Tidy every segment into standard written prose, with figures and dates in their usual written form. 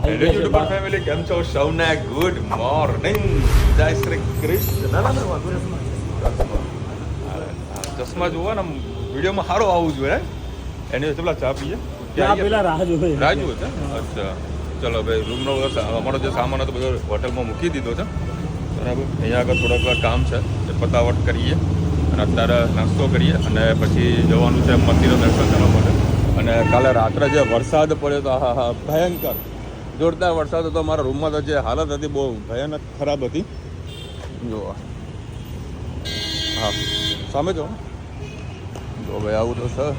Hello YouTuber family, કેમ છો સૌને? ગુડ મોર્નિંગ, જય શ્રી કૃષ્ણ. ના વાંધો ચશ્મા જુઓ ને, વિડીયોમાં સારો આવવું જોઈએ. એની પેલા ચા પીએ, રાહ જુએ છે. અચ્છા, ચલો ભાઈ. રૂમનો અમારો જે સામાન હતો બધો હોટલમાં મૂકી દીધો છે, બરાબર. અહીંયા આગળ થોડાક કામ છે, એ પતાવટ કરીએ અને અત્યારે નાસ્તો કરીએ અને પછી જવાનું છે મંદિરો દર્શન કરવા માટે. અને કાલે રાત્રે જે વરસાદ પડ્યો તો હા હા ભયંકર જોરદાર વરસાદ હતો. મારા રૂમમાં તો જે હાલત હતી બહુ ભયાનક ખરાબ હતી. જો હા સામે જો ભાઈ, આવું તો સર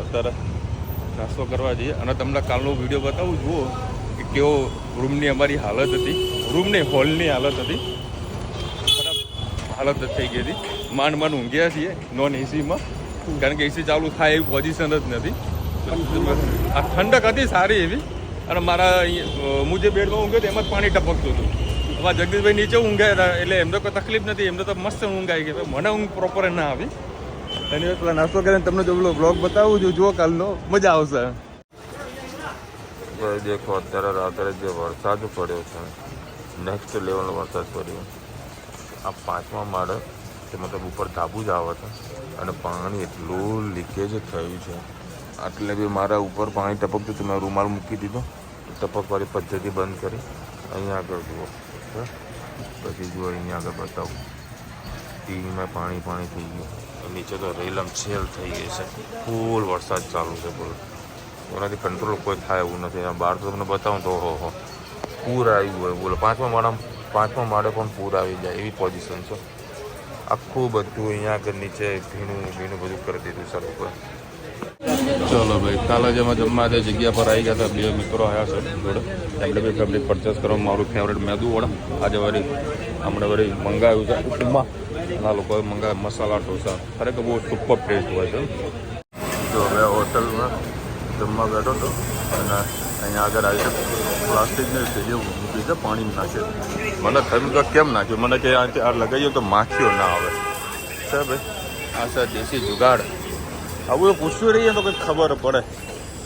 અત્યારે નાસ્તો કરવા જઈએ અને તમને કાલનો વિડીયો બતાવું. જુઓ કે કેવો રૂમની અમારી હાલત હતી, રૂમની હોલની હાલત હતી, ખરાબ હાલત થઈ ગઈ હતી. માંડ ઊંઘ્યા છીએ નોન એસીમાં, કારણ કે એસી ચાલુ થાય એવી પોઝિશન જ નથી. આ ઠંડક હતી સારી એવી. અને મારા હું જે બેડમાં ઊંઘ્યો હતો એમાં જ પાણી ટપકતું હતું. હવે જગદીશભાઈ નીચે ઊંઘ્યા હતા એટલે એમને કોઈ તકલીફ નથી, એમને તો મસ્ત ઊંઘ આવી ગઈ. મને ઊંઘ પ્રોપર ના આવી. એની પેલા નાસ્તો કરીને તમને જો બ્લોગ બતાવું છું, જુઓ કાલનો, મજા આવશે. દેખો અત્યારે રાત્રે જે વરસાદ પડ્યો છે, નેક્સ્ટ લેવલનો વરસાદ પડ્યો. આ 5મા માળે કે મતલબ ઉપર ધાબુ જ આવે છે અને પાણી એટલું લીકેજ થયું છે. એટલે બી મારા ઉપર પાણી ટપકતું હતું. મેં રૂમાલ મૂકી દીધો, ટપકવાળી પદ્ધતિ બંધ કરી. અહીંયા આગળ જુઓ, પછી જુઓ અહીંયા આગળ બતાવું, ટીવીમાં પાણી થઈ ગયું. નીચે તો રેલમ છેલ થઈ ગઈ છે. ફૂલ વરસાદ ચાલુ છે, બોલો. એનાથી કંટ્રોલ કોઈ થાય એવું નથી. બહાર તો તમને બતાવું તો હો પૂર આવ્યું હોય, બોલો. 5મા માળે પણ પૂર આવી જાય એવી પોઝિશન છે. આખું બધું અહીંયા આગળ નીચે ભીનું બધું કરી દીધું સર ઉપર. ચલો ભાઈ, કાલે જ અમે જમવા તે જગ્યા પર આવી ગયા હતા. 2 મિત્રો આવ્યા છે જોડે. એમને બી ફેવરેટ પરચેસ કરવા, મારું ફેવરેટ મેદુવડા. આજે હમણાં વળી મંગાવ્યું છે ઉપમા. આ લોકોએ મંગાવ્યા મસાલા ઢોસા. ખરેખર બહુ સુપર ટેસ્ટ હોય છે. જો હવે હોટલમાં જમવા બેઠો હતો અને અહીંયા આગળ આવી પ્લાસ્ટિકની થેલીઓ મૂકી છે, પાણી નાખે. મને થયું તો કેમ નાખ્યું, મને કે આ લગાવીએ તો માખીઓ ના આવે છે ભાઈ. આ સર દેશી જુગાડ. આવું તો પૂછવું રહીએ તો કંઈક ખબર પડે.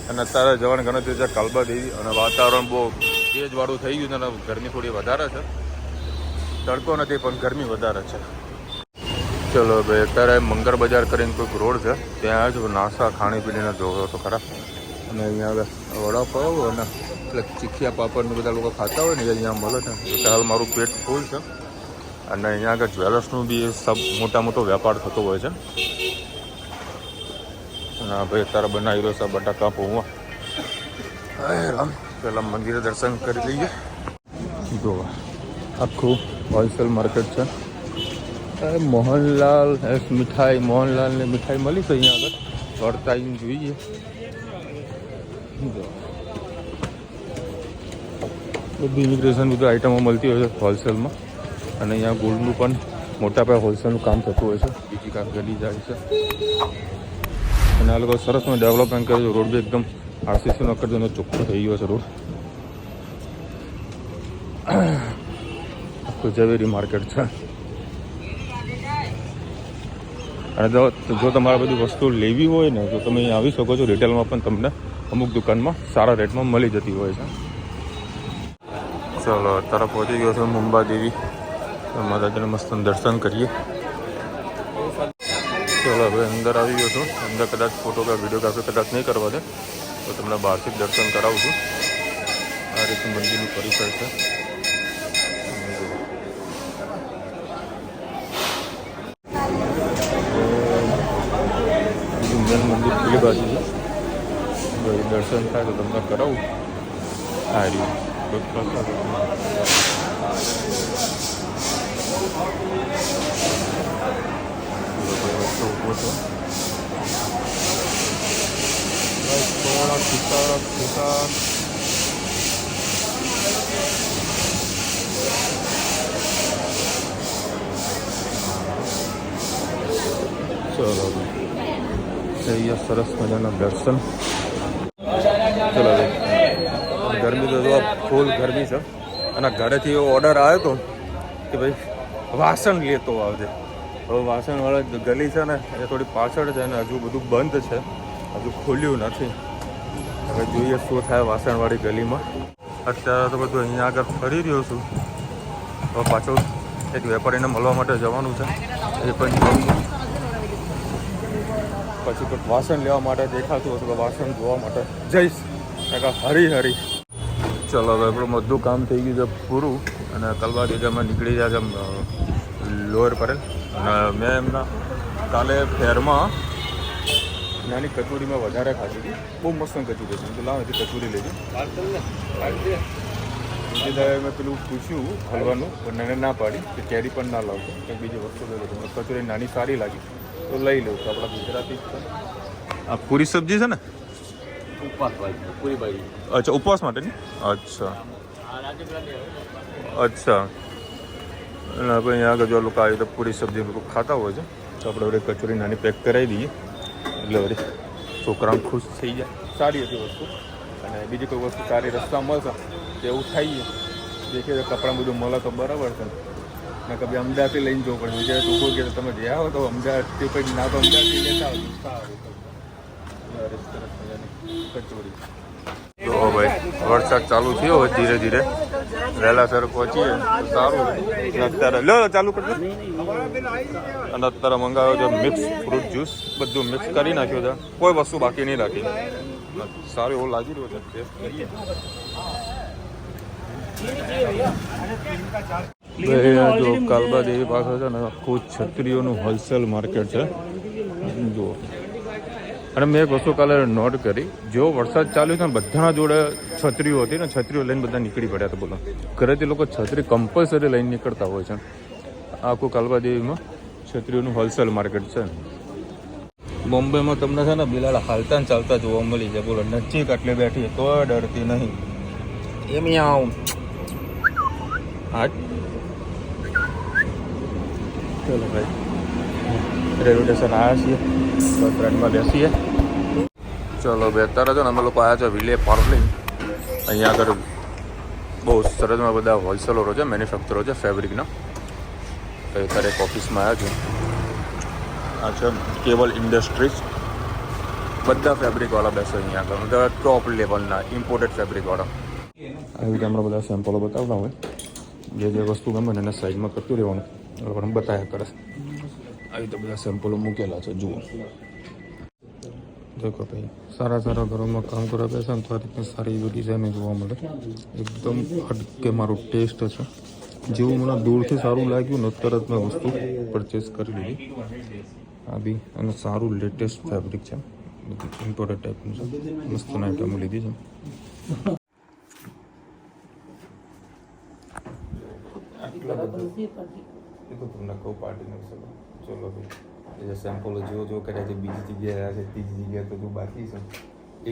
અને અત્યારે જવાની ગણતરી છે કાલબા દેવી. અને વાતાવરણ બહુ ભેજવાળું થઈ ગયું છે અને ગરમી થોડી વધારે છે. તડકો નથી પણ ગરમી વધારે છે. ચલો ભાઈ, અત્યારે મંગળ બજાર કરીને કોઈક રોડ છે, ત્યાં જ નાસ્તા ખાણીપીણીને જોવો તો ખરા. અને અહીંયા વડાપાવ અને એટલે ચીખિયા પાપડને બધા લોકો ખાતા હોય ને, એ અહીંયા મળે છે. એટલે હાલ મારું પેટ ફૂલ છે. અને અહીંયા આગળ જ્વેલર્સનું બી મોટો વેપાર થતો હોય છે. ના ભાઈ, અત્યારે બનાવી રહ્યો છે બટાકા પૌવા. પહેલાં મંદિરે દર્શન કરી લઈએ. જોવા આખું હોલસેલ માર્કેટ છે. મોહનલાલ મીઠાઈ, મોહનલાલની મીઠાઈ મળી છે અહીંયા આગળ. વળતા આવીને જોઈએ. બધી ઇમિગ્રેશન બધું આઈટમો મળતી હોય છે હોલસેલમાં. અને અહીંયા ગોલ્ડનું પણ મોટા પાયે હોલસેલનું કામ થતું હોય છે. બીજી કામ ગલી જાય છે. અને આ લોકો સરસમાં ડેવલપમેન્ટ કર્યું છે. રોડ બી એકદમ આરસીસીનો કરજો ચોખ્ખો થઈ ગયો છે રોડ. આખું ઝવેરી માર્કેટ છે. અને જો તમારે બધી વસ્તુ લેવી હોય ને તો તમે અહીં આવી શકો છો. રિટેલમાં પણ તમને અમુક દુકાનમાં સારા રેટમાં મળી જતી હોય છે. ચલો અત્યારે પહોંચી ગયો છે મુંબા દેવી. માતાજીને મસ્ત દર્શન કરીએ. ચલો હવે અંદર આવી ગયો છું. અંદર કદાચ ફોટો કે વિડીયોગ્રાફી કદાચ નહીં કરવા દે તો તમને બહારથી જ દર્શન કરાવું છું. આ રીતે મંદિરનું પરિસર છે. મેન મંદિર પેલી બાજુ છે. દર્શન થાય તો તમને કરાવું. આ રહ્યું ચલો અહીંયા સરસ મજાના દર્શન. ચલો ગરમી તો ફૂલ ગરમી છે. અને ઘરેથી એવો ઓર્ડર આવ્યો હતો કે ભાઈ વાસણ લેતો આવજે. હવે વાસણવાળા ગલી છે ને એ થોડી પાછળ છે અને હજુ બધું બંધ છે, હજુ ખોલ્યું નથી. હવે જોઈએ શું થાય વાસણવાળી ગલીમાં. અત્યારે તો બધું અહીંયા આગળ ફરી રહ્યો છું. હવે પાછું એક વેપારીને મળવા માટે જવાનું છે, એ પણ જોઉં છું. પછી કંઈક વાસણ લેવા માટે દેખાતું હતું, વાસણ ધોવા માટે જઈશ. હરી ચલો હવે આપણું બધું કામ થઈ ગયું છે પૂરું. અને કલવા દીધામાં નીકળી ગયા છે લોઅર પરેલ. અને મેં એમના કાલે ફેરમાં નાની કચોરીમાં વધારે ખાધી હતી, બહુ મસ્ત કચોરી હતી. તો લાવ હતી કચોરી લેજો. બીજી દાડે મેં પેલું પૂછ્યું હલવાનું, પણ એને ના પાડી કે કેરી પણ ના લાવતો, કંઈક બીજી વસ્તુ લઈ લો. કચોરી નાની સારી લાગી તો લઈ લઉં. તો આપણા ગુજરાતી છે. આ પૂરી સબ્જી છે ને? પૂરી ભાઈ. અચ્છા, ઉપવાસ માટેની. અચ્છા અચ્છા. અને આપણે અહીંયા આગળ જો લોકો આવી તો પૂરી સબ્જી લોકો ખાતા હોય છે, તો આપણે વળી કચોરી નાની પેક કરાવી દઈએ એટલે વળી છોકરાઓ ખુશ થઈ જાય. સારી હતી વસ્તુ. અને બીજી કોઈ વસ્તુ સારી રસ્તા મળશે તો એવું થાય. દેખીએ તો કપડાં બધું મળે તો બરાબર છે. ને કભી અમદાવાદથી લઈને જવું પડે. બીજા લોકો કે તમે ગયા હો તો અમદાવાદથી કંઈ ના તો અમદાવાદથી લેતા આવો સારું. કચોરી જો ભાઈ વરસાદ ચાલુ થયો હોય ધીરે ધીરે, વહેલાસર પહોંચીએ સારું. અત્યારે લો ચાલુ કરજો. અને અત્યારે મંગાવ્યો છે મિક્સ ફ્રૂટ જ્યુસ, બધું મિક્સ કરી નાખ્યો છે, કોઈ વસ્તુ બાકી નહીં રાખી. સારું એવું લાગી રહ્યું છે, ટેસ્ટ કરીએ. જો કાલબા દેવી પાસે છે ને આખું છત્રીઓનું હોલસેલ માર્કેટ છે જુઓ. અને મેં એક વસ્તુ કાલે નોટ કરી, જો વરસાદ ચાલ્યો હતો ને બધાના જોડે છત્રીઓ હતી ને, છત્રીઓ લઈને બધા નીકળી પડ્યા હતા. બોલો, ઘરેથી લોકો છત્રી કમ્પલસરી લઈને નીકળતા હોય છે. આખું કાલબા દેવીમાં છત્રીઓનું હોલસેલ માર્કેટ છે. બોમ્બેમાં તમને છે ને બિલાડ હાલતા ને ચાલતા જોવા મળી જાય. બોલો, નજીક આટલી બેઠી તો ડરતી નહીં. એમ આવું હા. ચલો ભાઈ, રેલવે સ્ટેશન આવ્યા છીએ, બસ ટ્રેનમાં બેસીએ. ચલો બે અત્યારે છે ને અમે લોકો આવ્યા છે વિલે પાર્કલિંગ. અહીંયા આગળ બહુ સરસમાં બધા હોલસેલરો છે, મેન્યુફેક્ચરો છે ફેબ્રિકના. તો અત્યારે એક ઓફિસમાં આવ્યા છું. આ છે કેવલ ઇન્ડસ્ટ્રીઝ. બધા ફેબ્રિકવાળા બેસે અહીંયા આગળ, બધા ટોપ લેવલના ઇમ્પોર્ટેડ ફેબ્રિકવાળા. આવી રીતે હમણાં બધા સેમ્પલો બતાવતા હોય, જે વસ્તુ ગમે ને એને સાઈઝમાં કરતું રહેવાનું, પણ બતાવ્યા કરે. આવી રીતે બધા સેમ્પલો મૂકેલા છે જુઓ. દેખો ભાઈ, સારા સારા ઘરોમાં કામ કરવા બેસે ને તો આ રીતની સારી એવી ડિઝાઇન જોવા મળે. એકદમ હટકે મારો ટેસ્ટ છે. જેવું મને દૂરથી સારું લાગ્યું ને તરત મેં વસ્તુ પરચેસ કરી લીધી. આ બી અને સારું લેટેસ્ટ ફેબ્રિક છે, ઇમ્પોર્ટેડ ટાઈપનું છે. મસ્ત આઈટમો લીધી છે. તમને કહું પાર્ટીને ચલો ભાઈ, એ સેમ્પલો જો કર્યા છે, બીજી જગ્યાએ આવ્યા છે, ત્રીજી જગ્યાએ તો જો બાકી છે.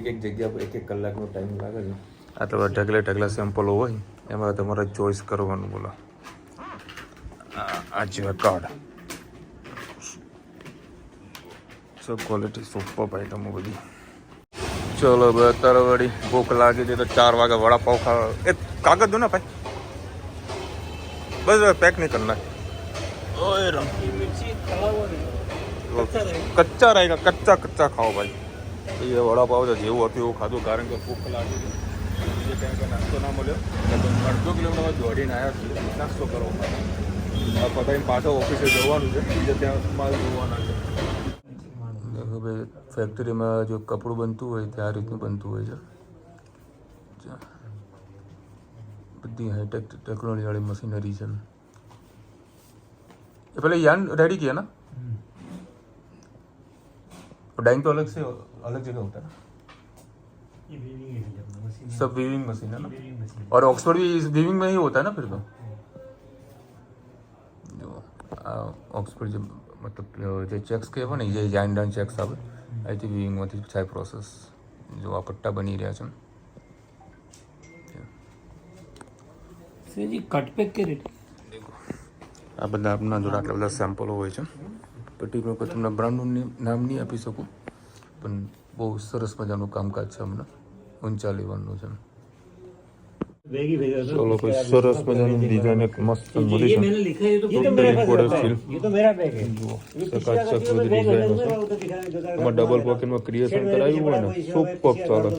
એક જગ્યા પર 1 કલાકનો ટાઈમ લાગે છે. આ તો ઢગલા સેમ્પલો હોય, એમાં તમારે ચોઈસ કરવાનું. બોલો, આ જેવા કાર્ડ सब क्वालिटी सुपर आइटमों बધી. चलो भाई અત્યારે વળી ભૂખ લાગી હતી તો 4 વાગે વડાપાવ ખાવા. એ કાગળ દો ને ભાઈ, બસ પેક નહીં કરના. ઓય રમ કચ્ચા रहेगा, कच्चा खाओ भाई. ये वड़ापाव तो જેવું હતું એવું ખાધું, કારણ કે ભૂખ લાગી હતી. જે કંઈ નાસ્તો ના મળ્યો, 1.5 કિલોમીટર દોડીને આવ્યા નાસ્તો કરો. આ પતાવીને પાછો ઓફિસે જવાનું છે, બીજે ત્યાં માલ જોવાના છે. દેખો ભાઈ, ફેક્ટરીમાં જો કપડું બનતું હોય તે આ રીતનું બનતું હોય છે. બધી હાઈટેક ટેકનોલોજીવાળી મશીનરી છે. ये पहले यान रेडी किया ना, और डाइंग तो अलग से अलग जगह होता है ना, ये वीविंग है, सब वीविंग मशीन है ना. और ऑक्सफोर्ड भी इस वीविंग में ही होता है ना फिर तो. जो ऑक्सफोर्ड जो मतलब जो चेक्स के હોય ને, જે જાઇન્ડન ચેક્સ આવે અહીંથી વીવિંગમાંથી થાય પ્રોસેસ. જો આ પટ્ટા બની રહ્યા છે કટ પેક કે રેટ. આ બધા આપણા જોડે આટલા બધા સેમ્પલો હોય છે. પર્ટિક્યુલર કોઈ તમને બ્રાન્ડનું નામ નહીં આપી શકું, પણ બહુ સરસ મજાનું કામકાજ છે. હમણાં ઊંચા લેવલનું છે. चलो कोई सरस मजानी डिजाइन एक मस्त मॉडल है. ये तो मेरा बैग है, ये तो मेरा बैग है. चकाचक बધી ડિઝાઇન છે. એમાં ડબલ પોકેટમાં ક્રિએશન કરાયું હોય ને, સુપર ચાલે.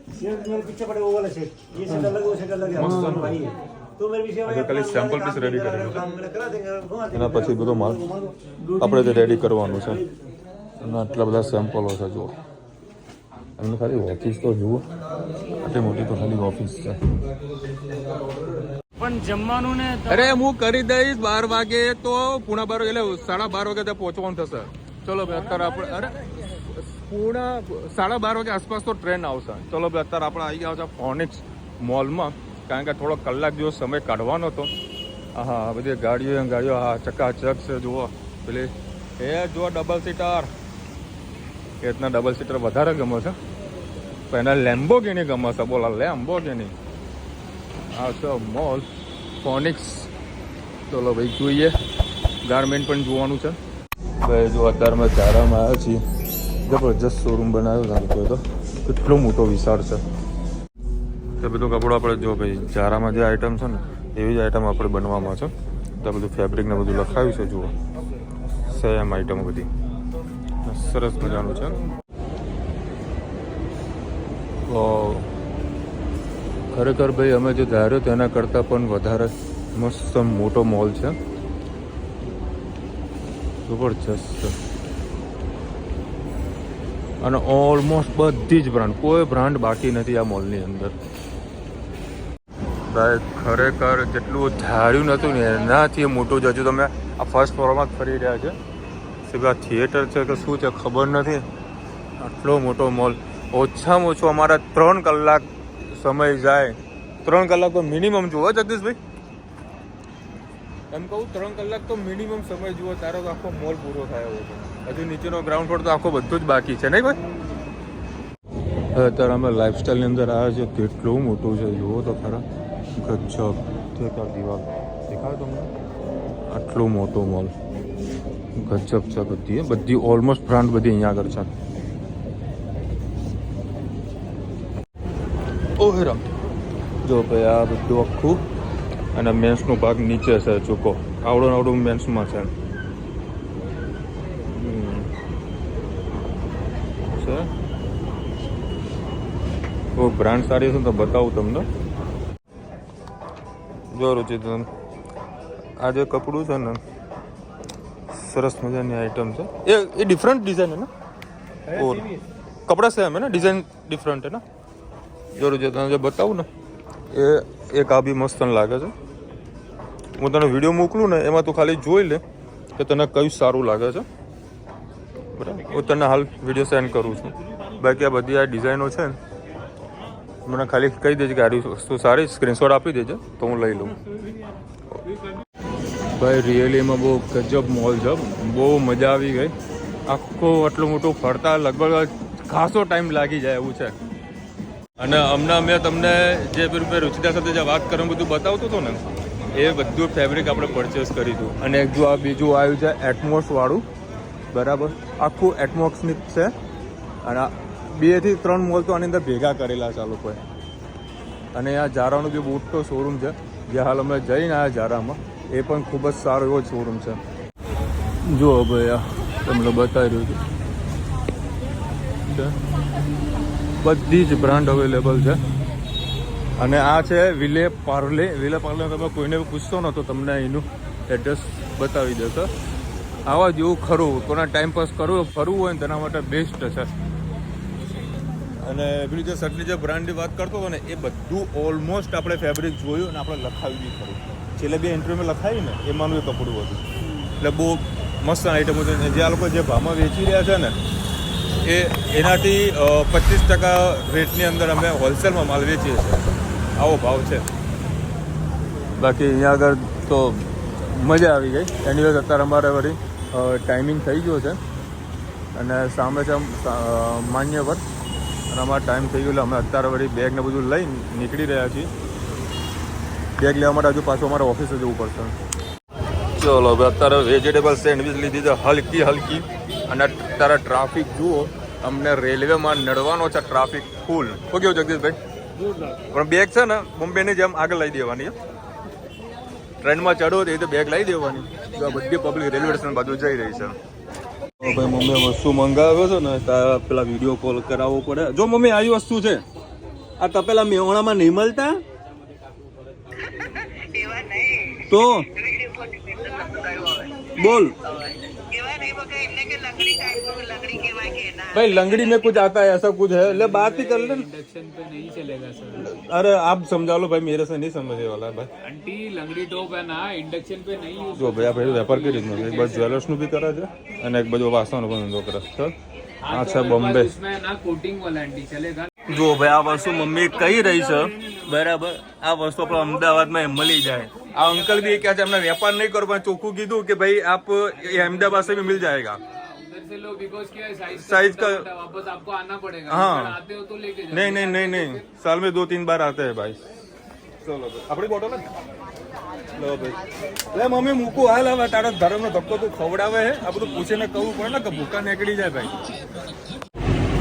सेट मेरे पीछे पड़े वो वाला सेट, ये सेट अलग वो सेट अलग है, मस्त दोनों भाई है। तो मेरे विषय में खाली સેમ્પલ પીસ રેડી કરેલું છે काम मैंने करा देंगे, घुमा એના પછી બધો માલ આપણે તે રેડી કરવાનું છે અને આટલા બધા સેમ્પલો છે જુઓ એમને ખાલી ઓફિસ તો જુઓ આટલી મોટી તો ખાલી ઓફિસ છે પણ જમવાનું ને અરે હું કરી દઈશ 12 વાગે તો પૂણા 12 એટલે 12:30 વાગે ત્યાં પહોંચવાનું થશે ચલો ભાઈ અત્યારે આપણે અરે પૂણા 12:30 વાગે આસપાસ તો ટ્રેન આવશે ચલો ભાઈ અત્યારે આપણે આવી ગયા છે ફોનિક્સ મોલમાં કારણ કે થોડો કલાક જેવો સમય કાઢવાનો હતો હા બધી ગાડીઓ હા ચકાચક છે જુઓ પેલી એ જુઓ ડબલ સીટર એ રીતના ડબલ સીટર વધારે ગમે છે પણ એના લેમ્બોગિની ગમે છે બોલા લેમ્બોગિની આ છે મોલ ફોનિક્સ ચલો ભાઈ જોઈએ ગાર્મેન્ટ પણ જોવાનું છે ભાઈ જો અત્યારે મેં ચારામાં આવ્યા છીએ જબરજસ્ત શોરૂમ બનાવ્યો છે તો કેટલો મોટો વિશાળ છે તો બધું કપડું આપણે જો ભાઈ ચારામાં જે આઈટમ છે ને એવી જ આઈટમ આપણે બનવામાં છે તો બધું ફેબ્રિક ને બધું લખાવ્યું છે જુઓ સેમ આઈટમ બધી સરસ મજાનું છે ખરેખર ભાઈ અમે જે ધાર્યો તેના કરતાં પણ વધારે મસ્ત મોટો મોલ છે જબરજસ્ત છે અને ઓલમોસ્ટ બધી જ બ્રાન્ડ કોઈ બ્રાન્ડ બાકી નથી આ મોલની અંદર ભાઈ ખરેખર જેટલું ધાર્યું નહોતું ને એનાથી મોટું જ હજુ તમે આ ફર્સ્ટ ફ્લોરમાં જ ફરી રહ્યા છે સીધા થિયેટર છે કે શું છે ખબર નથી આટલો મોટો મોલ ઓછામાં ઓછું અમારા 3 કલાક સમય જાય 3 કલાક તો મિનિમમ જુઓ જગદીશભાઈ એમ કહું 3 કલાક તો મિનિમમ સમય જુઓ તારો તો આખો મોલ પૂરો થાય હોય છે હજુ નીચેનો ગ્રાઉન્ડ ફ્લોર તો આખો બધું જ બાકી છે નહીં ભાઈ અત્યારે અમે લાઈફસ્ટાઈલની અંદર આવ્યા છે કેટલું મોટું છે જુઓ તો ખરા ગજબ ઠેકાર દિવાલ દેખાય તમને આટલું મોટું મોલ ગજબ છે બધી ઓલમોસ્ટ બ્રાન્ડ બધી અહીંયા આગળ છે ઓહેરા જો ભાઈ આ બધું આખું અને મેન્સનો ભાગ નીચે છે ચૂકો આવડું મેન્સમાં છે તો બ્રાન્ડ સારી છે તો બતાવું તમને જો રુચિ આ જે કપડું છે ને સરસ મજાની આઈટમ છે એ ડિફરન્ટ ડિઝાઇન है ना और कपड़ा सेम है ना डिज़ाइन डिफरेंट है ना જો રુચિ તને જે બતાવું ને એ એક આ બી મસ્ત લાગે છે હું તને વિડીયો મોકલું ને એમાં તું ખાલી જોઈ લે કે તને કયું સારું લાગે છે બરાબર હું તને હાલ વિડીયો સેન્ડ કરું છું બાકી આ બધી આ ડિઝાઇનો છે ને મને ખાલી કહી દેજે કે આ વસ્તુ સારી સ્ક્રીનશોટ આપી દેજે તો હું લઈ લઉં ભાઈ રિયલીમાં બહુ ગજબ મોલ છે બહુ મજા આવી ગઈ આખો આટલું મોટું ફરતા લગભગ ખાસો ટાઈમ લાગી જાય એવું છે અને હમણાં મેં તમને જે રૂપિયા રુચિતા સાથે જે વાત કરવાનું બધું બતાવતું હતું ને એ બધું ફેબ્રિક આપણે પરચેસ કર્યું અને એક જો આ બીજું આવ્યું છે એટમોસવાળું બરાબર આખું એટમોક્સની છે અને 2 થી 3 મોલ તો આની અંદર ભેગા કરેલા છે આ લોકોએ અને આ ઝારાનું બી મોટો શોરૂમ છે જે હાલ અમે જઈને આવ્યા ઝારામાં એ પણ ખૂબ જ સારો એવો શોરૂમ છે જુઓ ભાઈ આ તમને બતાવી રહ્યું છે બધી જ બ્રાન્ડ અવેલેબલ છે અને આ છે વિલે પાર્લે તમે કોઈને પૂછશો ને તો તમને એનું એડ્રેસ બતાવી દેશે આવા જેવું ખરું કોના ટાઈમ પાસ કરવો ફરવું હોય ને તેના માટે બેસ્ટ છે અને પેલી જે સટલી જે બ્રાન્ડની વાત કરતો હતો ને એ બધું ઓલમોસ્ટ આપણે ફેબ્રિક જોયું અને આપણે લખાવી બી ખરું છેલ્લે 2 ઇન્ટરવ્યુમાં લખાવી ને એમાંનું એ કપડું હતું એટલે બહુ મસ્ત આઈટમો છે જે આ લોકો જે ભાવમાં વેચી રહ્યા છે ને એનાથી 25% રેટની અંદર અમે હોલસેલમાં માલ વેચીએ છીએ આવો ભાવ છે બાકી અહીંયા આગળ તો મજા આવી ગઈ એની વખત અત્યારે અમારે વળી ટાઈમિંગ થઈ ગયો છે અને સામે છે માન્યવર અને અમારો ટાઈમ થઈ ગયો એટલે અમે અત્યારે વળી બેગ ને બધું લઈને નીકળી રહ્યા છીએ બેગ લેવા માટે હજુ પાછું અમારે ઓફિસે જવું પડશે ચલો હવે અત્યારે વેજીટેબલ સેન્ડવિચ લીધી છે હલકી અને અત્યારે ટ્રાફિક જુઓ અમને રેલવેમાં નડવાનો છે ટ્રાફિક ફૂલ શું કેવું જગદીશભાઈ પણ બેગ છે ને બોમ્બેની જેમ આગળ લઈ દેવાની ટ્રેનમાં ચડો તો એ તો બેગ લઈ દેવાની બધી પબ્લિક રેલવે સ્ટેશન બાજુ જઈ રહી છે ભાઈ મમ્મીએ વસ્તુ મંગાવ્યો છે ને પેલા વિડીયો કોલ કરાવવો પડે જો મમ્મી આવી વસ્તુ છે આ તપેલા મેહોણામાં નહીં મળતા એવા નહીં તો બોલ એવા નહીં બકા એમને કે લંગડી ટાઈપ લંગડી કહેવાય કે ના भाई लंगड़ी में कुछ आता है ऐसा कुछ है ले बात ही कर ले इंडक्शन पे नहीं चलेगा सर। अरे आप समझा लो भाई मेरे से नहीं समझने वाला है भाई आंटी लंगड़ी टॉप है ना इंडक्शन पे नहीं यूज જો ભાઈ આપણે વેપાર કરી દીધો એક બાજુ જ્વેલર્સનું બી કરે છે અને એક બાજુ વાસણનું પણ ધંધો કરે છે આ છે બોમ્બે उसमें ना कोटिंग वाला आंटी चलेगा। જો ભાઈ આ વસ્તુ મમ્મી કહી રહી છે બરાબર આ વસ્તુ આપણે અમદાવાદમાં મળી જાય આ અંકલ બી કહે છે અમને વેપાર નહીં કરો પણ ચોખ્ખું કીધું કે ભાઈ આપ ये अहमदाबाद से भी मिल जाएगा उधर से लो बिकॉज क्या है साइज का वापस आपको आना पड़ेगा। हाँ। अगर आते हो तो लेके जाओ। नहीं नहीं नहीं नहीं साल में 2-3 बार आते हैं भाई चलो भाई अपनी बोटल લો ભાઈ લે મમ્મી મૂકું હાલ હવે તારો ધર્મનો ધક્કો તું ખવડાવે હે આ બધું પૂછીને કહું પડે ને કે ભૂકા નીકળી જાય ભાઈ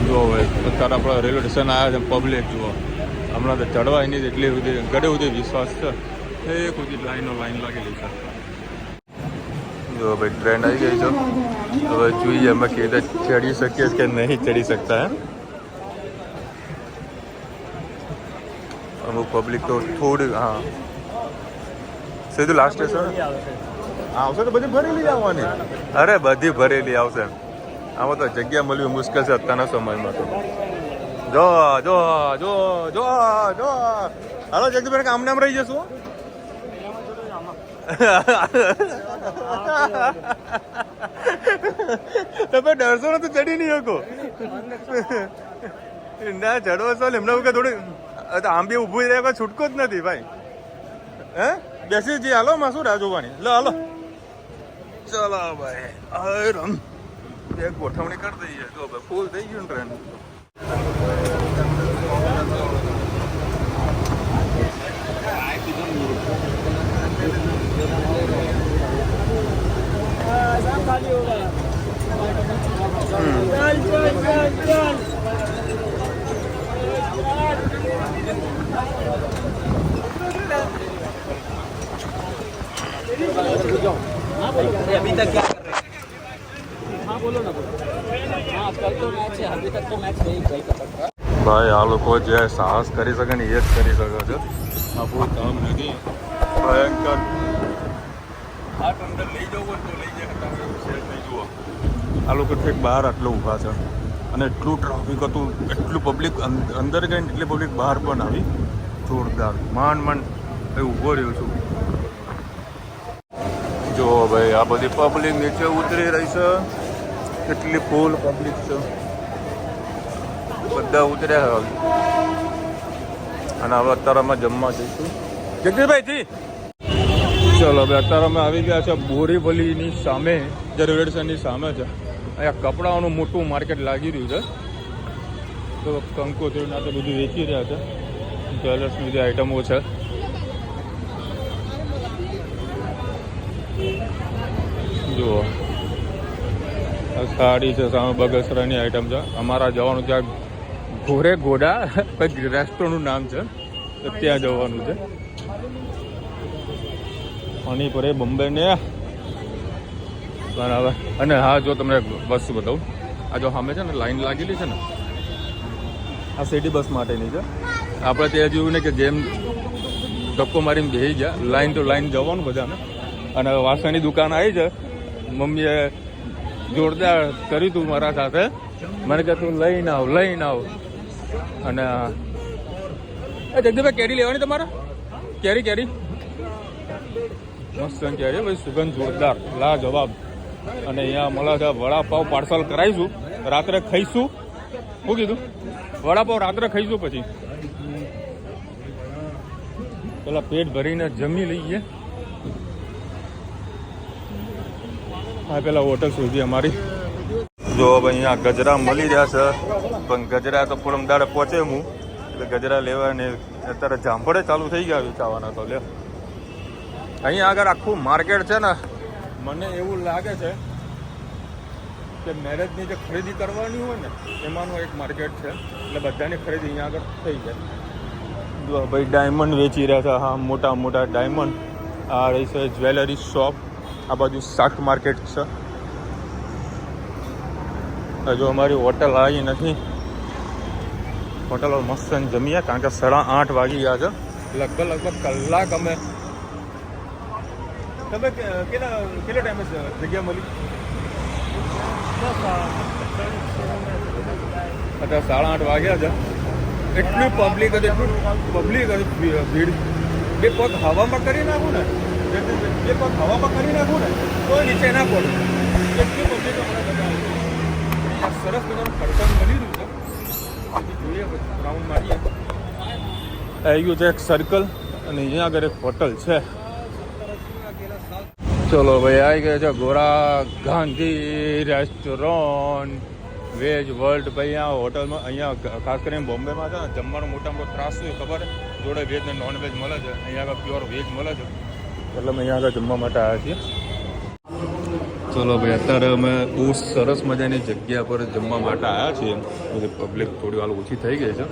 જો ભાઈ અત્યારે આપણે રેલવે સ્ટેશન આવ્યા છે પબ્લિક જુઓ હમણાં તો ચડવાય નહીં એટલી સુધી ગળે સુધી વિશ્વાસ છે એક સુધી લાઈન લાગેલી છે જો ભાઈ ટ્રેન આવી ગઈ છે હવે જોઈએ અમે કેવી રીતે ચડી શકીએ કે નહીં ચડી શકતા હે અમુક પબ્લિક તો થોડી હા સીધું લાસ્ટ સ્ટેશન આવશે તો બધી ભરેલી આવવાની અરે બધી ભરેલી આવશે આમાં તો જગ્યા મળવી મુશ્કેલ છે અત્યારના સમયમાં તો જો જો જો જો જો હાલો જગદીભાઈ આમને આમ રહી જશું તમે ડરશો ને તો ચડી નહીં શકો ના ચડવો છો એમના વગર થોડી આમ બી ઊભું રહે છૂટકો જ નથી ભાઈ હે બેસી જઈએ હાલો માં શું રાહ જોવાની લો હાલો ચલો ભાઈ રમ એક ગોઠવણી કરી દઈએ જો ભાઈ ફૂલ થઈ ગયું ટ્રેન अभी तक क्या कर रहे हैं? हाँ बोलो ना बोलो। हाँ कल तो मैच है अभी तक तो मैच नहीं गई ભાઈ આ લોકો જે સાહસ કરી શકે ને એ જ કરી શકે છે આપણું કામ નથી ભયંકર હાથ અંદર લઈ જવું તો લઈ જાય તમે એવું છે નહીં જુઓ આ લોકો ઠેક બહાર આટલો ઊભા છે અને એટલું ટ્રાફિક હતું એટલું પબ્લિક અંદર ગઈ ને એટલી પબ્લિક બહાર પણ આવી જોરદાર માંડ ભાઈ ઊભો રહ્યો છું જો ભાઈ આ બધી પબ્લિક નીચે ઉતરી રહી છે કેટલી ફૂલ પબ્લિક છે બધા ઉતર્યા હવે અને હવે અત્યારે અમે જમવા જઈશું જગદીશભાઈ જી ચલો હવે અત્યારે અમે આવી ગયા છે બોરીવલીની સામે જે રેલવે સ્ટેશનની સામે છે અહીંયા કપડાઓનું મોટું માર્કેટ લાગી રહ્યું છે તો કંકોત્રીના તો બધું વેચી રહ્યા છે જ્વેલર્સની બધી આઈટમો છે જુઓ આ સાડી છે સામે બગસરાની આઈટમ છે અમારા જવાનું ત્યાં ઘોરે ઘોડા કંઈક રેસ્ટોરન્ટનું નામ છે તો ત્યાં જવાનું છે પાણીપુરી બોમ્બે ને બરાબર અને હા જો તમને બસ બતાવું આ જો સામે છે ને લાઈન લાગેલી છે ને આ સિટી બસ માટેની છે આપણે ત્યાં જોયું ને કે જેમ ધક્કો મારીને બેસી ગયા લાઈન તો લાઈન જવાનું બધાને અને વાસણની દુકાન આવી છે મમ્મીએ જોરદાર કર્યું તું મારા સાથે મને કે તું લઈને આવ અને જગદીભાઈ કેરી લેવાની તમારે કેરી મસ્ત કેરી ભાઈ સુગંધ જોરદાર લા જવાબ અને અહીંયા મળે છે વડાપાવ પાર્સલ કરાવીશું રાત્રે ખાઈશું શું કીધું વડાપાવ રાત્રે ખાઈશું પછી પેલા પેટ ભરીને જમી લઈએ હા પેલા હોટલ સુધી અમારી જો હવે અહીંયા ગજરા મળી રહ્યા છે પણ ગજરા તો પૂરમ દાડે પહોંચે હું એટલે ગજરા લેવા ને અત્યારે જામફળે ચાલુ થઈ ગયા વેચાવાના તો લે અહીંયા આગળ આખું માર્કેટ છે ને મને એવું લાગે છે કે મેરેજની જે ખરીદી કરવાની હોય ને એમાંનું એક માર્કેટ છે એટલે બધાની ખરીદી અહીંયા આગળ થઈ જાય જો ભાઈ ડાયમંડ વેચી રહ્યા છે હા મોટા મોટા ડાયમંડ આ રહી છે જ્વેલરી શોપ આ બાજુ શાક માર્કેટ છે હજુ અમારી હોટલ આવી નથી હોટલ મસ્ત જમીએ કારણ કે 8:30 વાગી ગયા છે. લગભગ કલાક અમે તમે કેટલા ટાઈમે જગ્યા મળી? અત્યારે 8:30 વાગ્યા છે. એટલું પબ્લિક હતી ભીડ. બે પગ હવામાં કરી નાખું ને તો નીચે ના પડે. એટલું પબ્લિક સરસ મજાનું ફરસાણ મળી રહ્યું છે. જોઈએ રાઉન્ડ મારીએ. આવી ગયું છે એક સર્કલ અને અહીંયા આગળ એક હોટલ છે. ચલો ભાઈ આવી ગયા છે ગોરા ગાંધી રેસ્ટોરન્ટ વેજ વર્લ્ડ. ભાઈ આ હોટલમાં અહીંયા ખાસ કરીને બોમ્બેમાં છે ને જમવાનું મોટા મોટો ત્રાસ શું ખબર જોડે વેજ ને નોન વેજ મળે છે. અહીંયા આગળ પ્યોર વેજ મળે છે એટલે અમે અહીંયા આગળ જમવા માટે આવ્યા છીએ. ચલો ભાઈ અત્યારે અમે બહુ સરસ મજાની જગ્યા પર જમવા માટે આવ્યા છીએ. પબ્લિક થોડી વાર ઓછી થઈ ગઈ છે.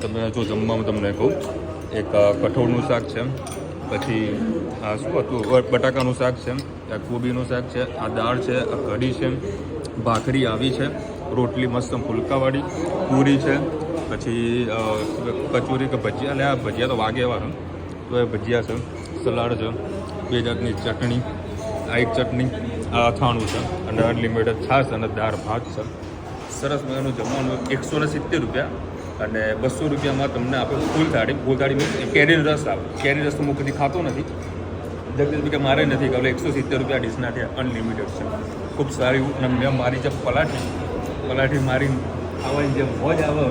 તમે જો જમવામાં તમને કહું, એક કઠોળનું શાક છે, પછી આ શું હતું બટાકાનું શાક છે, આ કોબીનું શાક છે, આ દાળ છે, આ કઢી છે, ભાખરી આવી છે, રોટલી મસ્ત ફુલકાવાળી, પૂરી છે, પછી કચોરી કે ભજીયા, એટલે આ ભજીયા તો વાગે એવા તો એ ભજીયા છે, સલાડ છે, 2 જાતની ચટણી, આ એક ચટણી, આ અથાણું છે અને અનલિમિટેડ છાશ અને દાળ ભાત છે. સરસ મજાનું જમવાનું. 170 રૂપિયા અને 200 રૂપિયામાં તમને આપે ફૂલ થાળી મીન્સ કેરી રસ આવે. કેરી રસ તો હું કદી ખાતો નથી. જગદીશ કે મારે નથી કે 170 રૂપિયા ડીશના છે, અનલિમિટેડ છે. ખૂબ સારી. અને મેં મારી જે પલાઠી મારી ખાવાની જે મોજ આવે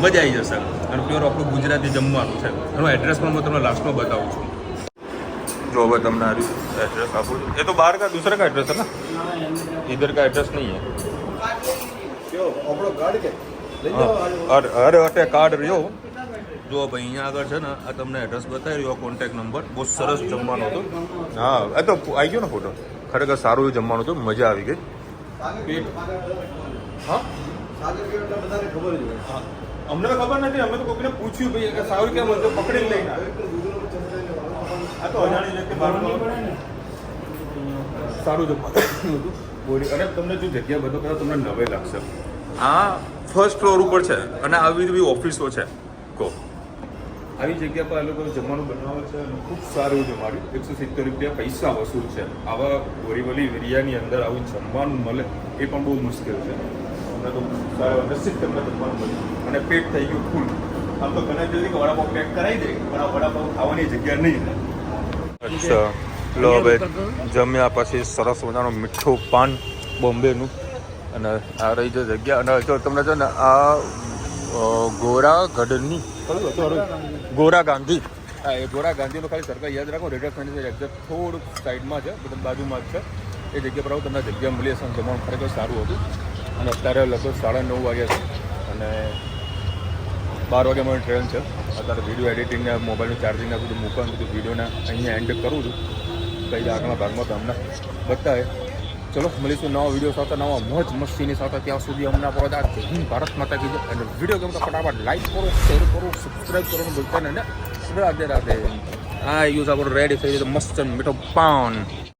મજા આવી જશે. અને પ્યોર આપણું ગુજરાતી જમવાનું છે. એનું એડ્રેસ પણ હું તમને લાસ્ટમાં બતાવું છું. જો હવે તમને આ एड्रेस आपको ये तो बाहर का दूसरे का एड्रेस है ना, इधर का एड्रेस नहीं है. અરે અટે કાર્ડ રહ્યો જો ભાઈ અહીંયા આગળ છે ને આ તમને એડ્રેસ બતાવી રહ્યો, કોન્ટેક્ટ નંબર. બહુ સરસ જમવાનું હતું. હા એ તો આવી ગયો ને ફોટો. ખરેખર સારું એવું જમવાનું હતું, મજા આવી ગઈ. હા અમને તો ખબર નથી, અમે તો કોઈને પૂછ્યું ભાઈ કે સારું કેમ હતું, પકડીને લઈને આ તો અજાણી વ્યક્તિ સારું જમવાનું હતું. અને તમને જો જગ્યા બધો કરો તમને નવે લાગશે. આ ફર્સ્ટ ફ્લોર ઉપર છે અને આવી બધી ઓફિસો છે. કહો આવી જગ્યા પર આ લોકો જમવાનું બનાવે છે અને ખૂબ સારું જમાડ્યું. 170 રૂપિયા પૈસા વસૂલ છે. આવા બોરીવલી એરિયાની અંદર આવું જમવાનું મળે એ પણ બહુ મુશ્કેલ છે. અમને તો નસીબ તમને જમવાનું મળ્યું અને પેટ થઈ ગયું ફૂલ. આમ તો ઘણા જલ્દી વડાપાવ પેક કરાવી દે પણ આ વડાપાવ ખાવાની જગ્યા નહીં. અચ્છા લો ભાઈ જમ્યા પછી સરસ મજાનું મીઠું પાન બોમ્બેનું. અને આ રહી છે જગ્યા. અને જો તમને છે ને આ ગોરાગઢની ગોરા ગાંધી, હા એ ગોરા ગાંધીનું ખાલી સરકાર યાદ રાખો. રેડર એક્ઝેક્ટ થોડુંક સાઈડમાં છે, બધા બાજુમાં જ છે. એ જગ્યા પર આવો તમને જગ્યા મળી હશે. જમવાનું ખરેખર સારું હતું. અને અત્યારે લગભગ 9:30 વાગ્યા છે અને 12 વાગ્યા મારી ટ્રેન છે. અત્યારે વિડીયો એડિટિંગને મોબાઈલનું ચાર્જિંગ આ બધું મૂકવાનું બધું વિડીયોને અહીંયા એન્ડ કરું છું. કંઈ આગળના ભાગમાં તમને બતાવે. ચલો મળીશું નવા વિડીયો સાથે, નવા મોજ મસ્તીની સાથે. ત્યાં સુધી અમને પડો ભારત માતા કીધું. અને વિડીયો ગમતા ફટાફટ લાઈક કરો, શેર કરો, સબસ્ક્રાઈબ કરવાનું ભૂલતા ને. રાધે રાધે. આ યુઝ આપણું રેડી થઈ જાય મસ્ત મીઠો પાન.